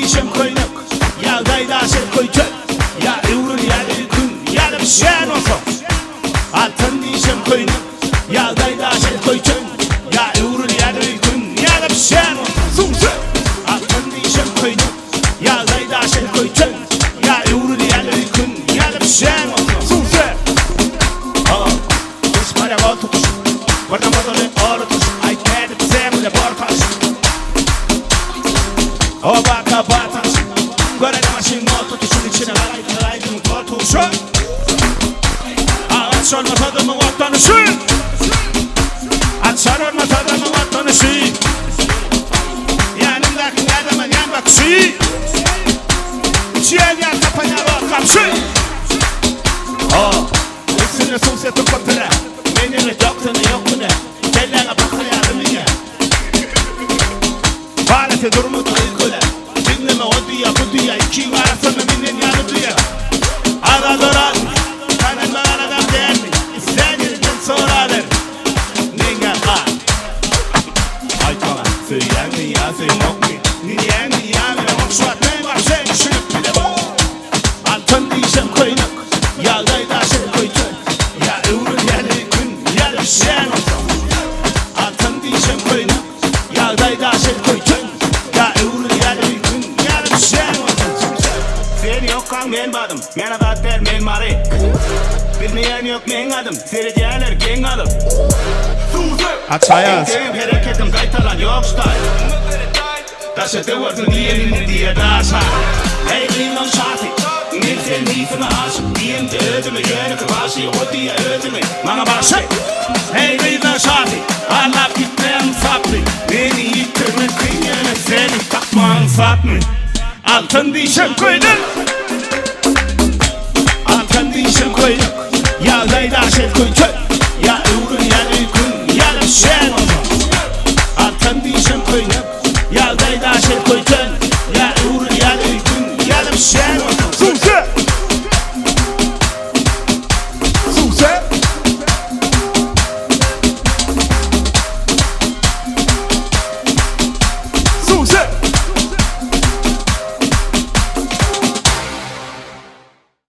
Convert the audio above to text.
diyeceğim koynak. Ya gayda sen koytun. Ya evrul ya da yükün. Ya da bir şey olsun. Altın diyeceğim koynak. Ya gayda sen koytun. Ya evrul ya da yükün. Ya da bir şey olsun. Altın diyeceğim koynak. Ya gayda sen koytun. Ya evrul ya da yükün. Ya da bir şey olsun. Biz para var tutuş. Varda madalın ağrı tutuş. Ay kendi bizemle barkaş. O baka bataş. Görene maşin notu tuşun içine kalaydın kortuşu. Açar olmaz adamın otlanışı. Açar olmaz adamın otlanışı. Yanımdaki adamın yan bakışı. Ciğer yan kapanya bak kapşı. Üstüne sosyetin kopyala. Benimle doktunu yok mu ne? Kellene bakın yardımına. Falete durumu uygula. Dinleme o dünya bu dünya. İki arasında binen yanı dünya. Aradıran. Kanın bana adam değer mi? İstediğinden sorarlar. Nenge kal. Ay kala. Söyleyen mi ya söyleyen yok mu? Niyen mi ya mi? Şu an ne var sen düşünüp bile bu. Altın diyeceğim koynak. Ya gayda sen koytun. Ya evrul ya da yükün. Ya da bir şey olsun. Altın diyeceğim koynak. Ya gayda sen koytun. Ya evrul ya da yükün. Ya da bir şey olsun. Seni yok kan men badım. Men adat der men mari. Bilmeyen yok men adım. Seni diyenler gen adım. Açayaz. Benim hareketim kaytalan yok style. Taşı tıvırdın diyenin diye daşa. Hey bilmem şartı. Nilsen nifime aşık. Diyem de ödümü yönü kıvaşı. O diye ödümü bana başı. Hey bilmem şartı. Allah gitmem saplı. Beni yıktırma kıyını seni takman saplı. Altın diyeceğim koydun. Altın diyeceğim koydun. Ya gayda şey koydun.